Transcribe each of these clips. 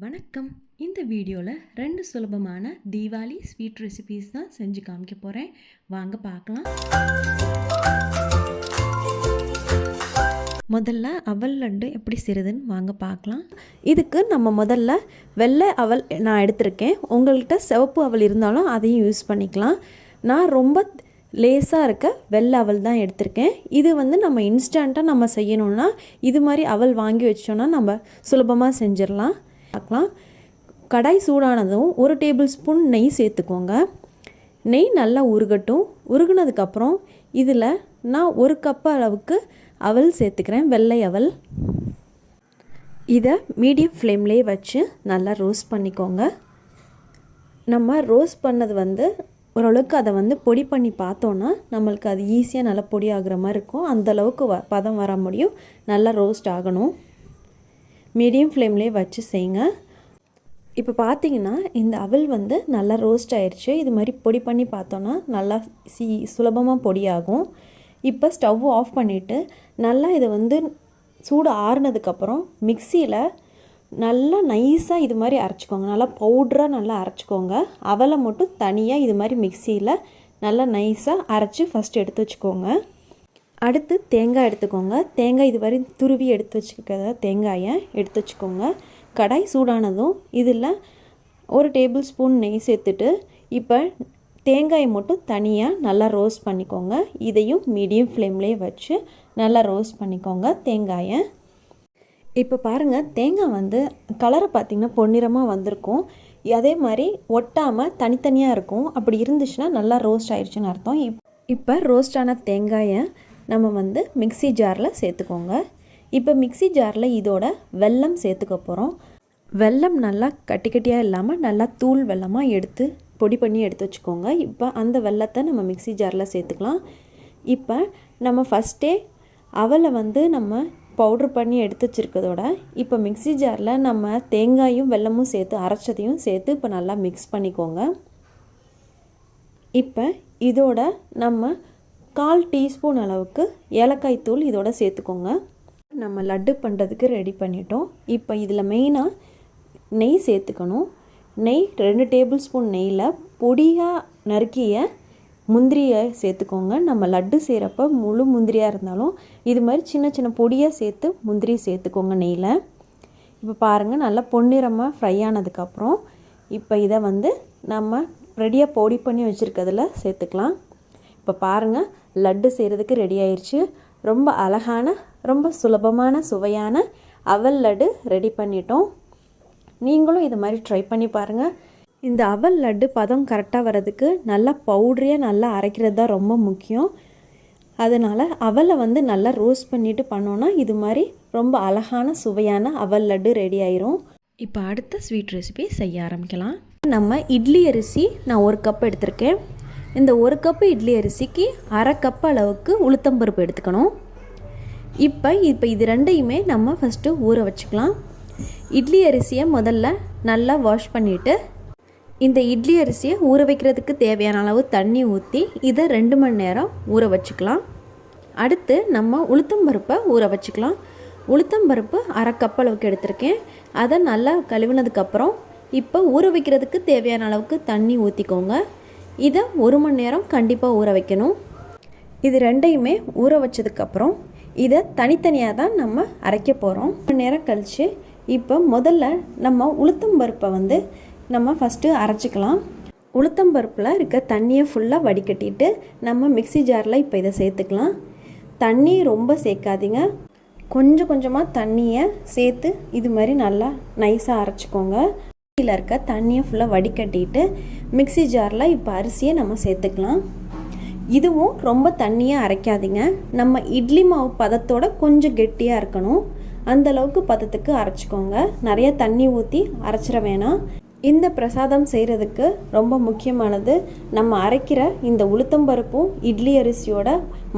வணக்கம். இந்த வீடியோவில் 2 சுலபமான தீபாவளி ஸ்வீட் ரெசிபீஸ் தான் செஞ்சு காமிக்க போகிறேன். வாங்க பார்க்கலாம். முதல்ல அவல் லட்டு எப்படி செய்கிறதுன்னு வாங்க பார்க்கலாம். இதுக்கு நம்ம முதல்ல வெள்ளை அவல் நான் எடுத்திருக்கேன். உங்கள்கிட்ட சிவப்பு அவல் இருந்தாலும் அதையும் யூஸ் பண்ணிக்கலாம். நான் ரொம்ப லேசாக இருக்க வெள்ளை அவல் தான் எடுத்திருக்கேன். இது நம்ம இன்ஸ்டண்ட்டாக நம்ம செய்யணுன்னா இது மாதிரி அவல் வாங்கி வச்சோன்னா நம்ம சுலபமாக செஞ்சிடலாம். பார்க்கலாம். கடாய் சூடானதும் 1 டேபிள் ஸ்பூன் நெய் சேர்த்துக்கோங்க. நெய் நல்லா உருகட்டும். உருகுனதுக்கப்புறம் இதில் நான் 1 கப் அளவுக்கு அவல் சேர்த்துக்கிறேன், வெள்ளை அவல். இதை மீடியம் ஃப்ளேம்லேயே வச்சு நல்லா ரோஸ்ட் பண்ணிக்கோங்க. நம்ம ரோஸ்ட் பண்ணது ஓரளவுக்கு அதை பொடி பண்ணி பார்த்தோன்னா நம்மளுக்கு அது ஈஸியாக நல்லா பொடி ஆகிற மாதிரி இருக்கும். அந்தளவுக்கு பதம் வர முடியும். நல்லா ரோஸ்ட் ஆகணும். மீடியம் ஃப்ளேம்லேயே வச்சு செய்யுங்க. இப்போ பார்த்தீங்கன்னா இந்த அவல் நல்லா ரோஸ்ட் ஆயிடுச்சு. இது மாதிரி பொடி பண்ணி பார்த்தோன்னா நல்லா சுலபமாக பொடியாகும். இப்போ ஸ்டவ் ஆஃப் பண்ணிவிட்டு நல்லா இதை சூடு ஆறுனதுக்கப்புறம் மிக்சியில் நல்லா நைஸாக இது மாதிரி அரைச்சிக்கோங்க. நல்லா பவுட்ராக நல்லா அரைச்சிக்கோங்க. அவலை மட்டும் தனியாக இது மாதிரி மிக்சியில் நல்லா நைஸாக அரைச்சி ஃபஸ்ட்டு எடுத்து வச்சுக்கோங்க. அடுத்து தேங்காய் எடுத்துக்கோங்க. தேங்காய் இது மாதிரி துருவி எடுத்து வச்சுக்கிறத தேங்காயை எடுத்து வச்சுக்கோங்க. கடாய் சூடானதும் இதில் 1 டேபிள் ஸ்பூன் நெய் சேர்த்துட்டு இப்போ தேங்காயை மட்டும் தனியாக நல்லா ரோஸ்ட் பண்ணிக்கோங்க. இதையும் மீடியம் ஃப்ளேம்லேயே வச்சு நல்லா ரோஸ்ட் பண்ணிக்கோங்க தேங்காயை. இப்போ பாருங்கள், தேங்காய் கலரை பார்த்திங்கன்னா பொன்னிறமாக வந்திருக்கும். அதே மாதிரி ஒட்டாமல் தனித்தனியாக இருக்கும். அப்படி இருந்துச்சுன்னா நல்லா ரோஸ்ட் ஆயிடுச்சுன்னு அர்த்தம். இப்போ ரோஸ்டான தேங்காயை நம்ம மிக்ஸி ஜாரில் சேர்த்துக்கோங்க. இப்போ மிக்ஸி ஜாரில் இதோட வெல்லம் சேர்த்துக்க போகிறோம். வெல்லம் நல்லா கட்டி கட்டியாக இல்லாமல் நல்லா தூள் வெல்லமாக எடுத்து பொடி பண்ணி எடுத்து வச்சுக்கோங்க. இப்போ அந்த வெல்லத்தை நம்ம மிக்ஸி ஜாரில் சேர்த்துக்கலாம். இப்போ நம்ம ஃபஸ்ட்டே அவலை நம்ம பவுட்ரு பண்ணி எடுத்து வச்சுருக்கதோட இப்போ மிக்ஸி ஜாரில் நம்ம தேங்காயும் வெல்லமும் சேர்த்து அரைச்சதையும் சேர்த்து இப்போ நல்லா மிக்ஸ் பண்ணிக்கோங்க. இப்போ இதோட நம்ம 1/4 டீஸ்பூன் அளவுக்கு ஏலக்காய் தூள் இதோட சேர்த்துக்கோங்க. நம்ம லட்டு பண்ணுறதுக்கு ரெடி பண்ணிட்டோம். இப்போ இதில் மெயினாக நெய் சேர்த்துக்கணும். நெய் 2 டேபிள் ஸ்பூன் நெய்யில் பொடியாக நறுக்கிய முந்திரியை சேர்த்துக்கோங்க. நம்ம லட்டு செய்கிறப்ப முழு முந்திரியாக இருந்தாலும் இது மாதிரி சின்ன சின்ன பொடியாக சேர்த்து முந்திரி சேர்த்துக்கோங்க நெய்யில். இப்போ பாருங்கள், நல்லா பொன்னிறமாக ஃப்ரை ஆனதுக்கப்புறம் இப்போ இதை நம்ம ரெடியாக பொடி பண்ணி வச்சுருக்கிறதுல சேர்த்துக்கலாம். இப்போ பாருங்கள், லட்டு செய்கிறதுக்கு ரெடி ஆயிடுச்சு. ரொம்ப அழகான, ரொம்ப சுலபமான, சுவையான அவல் லட்டு ரெடி பண்ணிட்டோம். நீங்களும் இது மாதிரி ட்ரை பண்ணி பாருங்கள். இந்த அவல் லட்டு பதம் கரெக்டாக வர்றதுக்கு நல்லா பவுட்ரியாக நல்லா அரைக்கிறது தான் ரொம்ப முக்கியம். அதனால் அவலை நல்லா ரோஸ்ட் பண்ணிவிட்டு பண்ணோன்னா இது மாதிரி ரொம்ப அழகான சுவையான அவல் லட்டு ரெடி ஆயிரும். இப்போ அடுத்த ஸ்வீட் ரெசிபி செய்ய ஆரம்பிக்கலாம். நம்ம இட்லி அரிசி நான் 1 கப் எடுத்திருக்கேன். இந்த 1 கப்பு இட்லி அரிசிக்கு 1/2 கப் அளவுக்கு உளுத்தம்பருப்பு எடுத்துக்கணும். இப்போ இது ரெண்டையுமே நம்ம ஃபஸ்ட்டு ஊற வச்சுக்கலாம். இட்லி அரிசியை முதல்ல நல்லா வாஷ் பண்ணிவிட்டு இந்த இட்லி அரிசியை ஊற வைக்கிறதுக்கு தேவையான அளவு தண்ணி ஊற்றி இதை 2 மணி நேரம் ஊற வச்சுக்கலாம். அடுத்து நம்ம உளுத்தம்பருப்பை ஊற வச்சுக்கலாம். உளுத்தம்பருப்பு 1/2 கப் அளவுக்கு எடுத்திருக்கேன். அதை நல்லா கழுவினதுக்கப்புறம் இப்போ ஊற வைக்கிறதுக்கு தேவையான அளவுக்கு தண்ணி ஊற்றிக்கோங்க. இதை 1 மணி நேரம் கண்டிப்பாக ஊற வைக்கணும். இது ரெண்டையுமே ஊற வச்சதுக்கப்புறம் இதை தனித்தனியாக தான் நம்ம அரைக்க போகிறோம். 1 மணி நேரம் கழித்து இப்போ முதல்ல நம்ம உளுத்தம்பருப்பை நம்ம ஃபஸ்ட்டு அரைச்சிக்கலாம். உளுத்தம்பருப்பில் இருக்க தண்ணியை ஃபுல்லாக வடிகட்டிட்டு நம்ம மிக்ஸி ஜாரில் இப்போ இதை சேர்த்துக்கலாம். தண்ணி ரொம்ப சேர்க்காதீங்க. கொஞ்சம் கொஞ்சமாக தண்ணியை சேர்த்து இது மாதிரி நல்லா நைஸாக அரைச்சிக்கோங்க. இதில் இருக்க தண்ணியை ஃபுல்லாக வடிகட்டிட்டு மிக்ஸி ஜாரில் இப்போ அரிசியை நம்ம சேர்த்துக்கலாம். இதுவும் ரொம்ப தண்ணியாக அரைக்காதீங்க. நம்ம இட்லி மாவு பதத்தோட கொஞ்சம் கெட்டியாக இருக்கணும். அந்தளவுக்கு பதத்துக்கு அரைச்சிக்கோங்க. நிறைய தண்ணி ஊற்றி அரைச்சிட வேணாம். இந்த பிரசாதம் செய்கிறதுக்கு ரொம்ப முக்கியமானது நம்ம அரைக்கிற இந்த உளுத்தம்பருப்பும் இட்லி அரிசியோட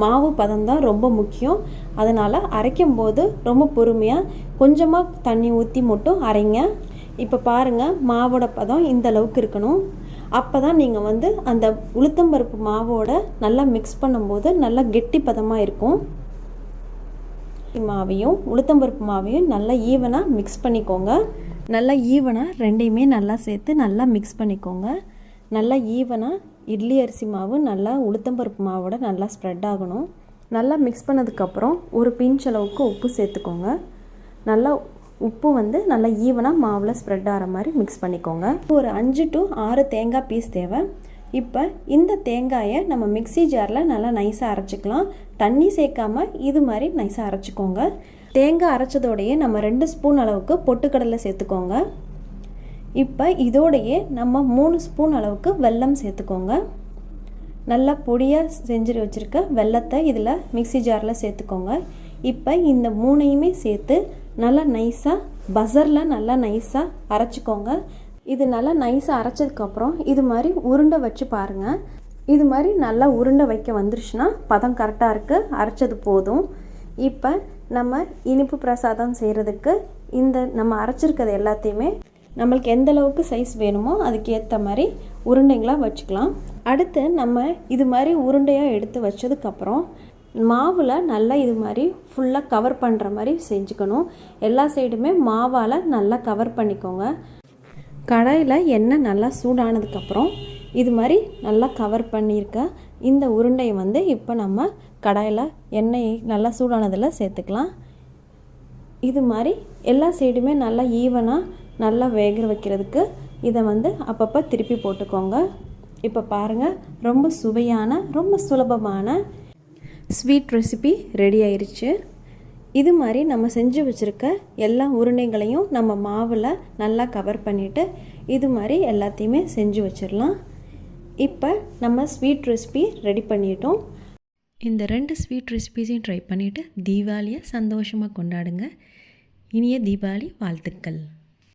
மாவு பதம் தான் ரொம்ப முக்கியம். அதனால் அரைக்கும்போது ரொம்ப பொறுமையாக கொஞ்சமாக தண்ணி ஊற்றி மட்டும் அரைங்க. இப்போ பாருங்கள், மாவோட பதம் இந்த அளவுக்கு இருக்கணும். அப்போ தான் நீங்கள் அந்த உளுத்தம்பருப்பு மாவோட நல்லா மிக்ஸ் பண்ணும்போது நல்லா கெட்டி பதமாக இருக்கும். மாவையும் உளுத்தம்பருப்பு மாவையும் நல்லா ஈவனாக மிக்ஸ் பண்ணிக்கோங்க. நல்லா ஈவனாக ரெண்டையுமே நல்லா சேர்த்து நல்லா மிக்ஸ் பண்ணிக்கோங்க. நல்லா ஈவனாக இட்லி அரிசி மாவு நல்லா உளுத்தம்பருப்பு மாவோட நல்லா ஸ்ப்ரெட் ஆகணும். நல்லா மிக்ஸ் பண்ணதுக்கப்புறம் ஒரு பிஞ்ச் அளவுக்கு உப்பு சேர்த்துக்கோங்க. நல்லா உப்பு நல்லா ஈவனாக மாவில் ஸ்ப்ரெட் ஆகிற மாதிரி மிக்ஸ் பண்ணிக்கோங்க. ஒரு 5 to 6 தேங்காய் பீஸ் தேவை. இப்போ இந்த தேங்காயை நம்ம மிக்ஸி ஜாரில் நல்லா நைஸாக அரைச்சிக்கலாம். தண்ணி சேர்க்காம இது மாதிரி நைஸாக அரைச்சிக்கோங்க. தேங்காய் அரைச்சதோடையே நம்ம 2 ஸ்பூன் அளவுக்கு பொட்டுக்கடலை சேர்த்துக்கோங்க. இப்போ இதோடையே நம்ம 3 ஸ்பூன் அளவுக்கு வெல்லம் சேர்த்துக்கோங்க. நல்லா பொடியாக செஞ்சு வச்சுருக்க வெல்லத்தை இதில் மிக்ஸி ஜாரில் சேர்த்துக்கோங்க. இப்போ இந்த 3ஐயுமே சேர்த்து நல்லா நைஸாக பசரில் நல்லா நைஸாக அரைச்சிக்கோங்க. இது நல்லா நைஸாக அரைச்சதுக்கப்புறம் இது மாதிரி உருண்டை வச்சு பாருங்கள். இது மாதிரி நல்லா உருண்டை வைக்க வந்துருச்சுன்னா பதம் கரெக்டாக இருக்குது, அரைச்சது போதும். இப்போ நம்ம இனிப்பு பிரசாதம் செய்கிறதுக்கு இந்த நம்ம அரைச்சிருக்கிறது எல்லாத்தையுமே நம்மளுக்கு எந்த அளவுக்கு சைஸ் வேணுமோ அதுக்கு ஏற்ற மாதிரி உருண்டைங்களாக வச்சுக்கலாம். அடுத்து நம்ம இது மாதிரி உருண்டையாக எடுத்து வச்சதுக்கப்புறம் மாவில் நல்லா இது மாதிரி ஃபுல்லாக கவர் பண்ணுற மாதிரி செஞ்சுக்கணும். எல்லா சைடுமே மாவால் நல்லா கவர் பண்ணிக்கோங்க. கடாயில் எண்ணெய் நல்லா சூடானதுக்கப்புறம் இது மாதிரி நல்லா கவர் பண்ணியிருக்க இந்த உருண்டையை இப்போ நம்ம கடாயில் எண்ணெய் நல்லா சூடானதில் சேர்த்துக்கலாம். இது மாதிரி எல்லா சைடுமே நல்லா ஈவனாக நல்லா வேக வைக்கிறதுக்கு இதை அப்பப்போ திருப்பி போட்டுக்கோங்க. இப்போ பாருங்கள், ரொம்ப சுவையான ரொம்ப சுலபமான ஸ்வீட் ரெசிபி ரெடி ஆயிடுச்சு. இது மாதிரி நம்ம செஞ்சு வச்சுருக்க எல்லா உருண்டைகளையும் நம்ம மாவில் நல்லா கவர் பண்ணிவிட்டு இது மாதிரி எல்லாத்தையுமே செஞ்சு வச்சிடலாம். இப்போ நம்ம ஸ்வீட் ரெசிபி ரெடி பண்ணிட்டோம். இந்த 2 ஸ்வீட் ரெசிபீஸையும் ட்ரை பண்ணிவிட்டு தீபாவளியை சந்தோஷமாக கொண்டாடுங்க. இனிய தீபாவளி வாழ்த்துக்கள்.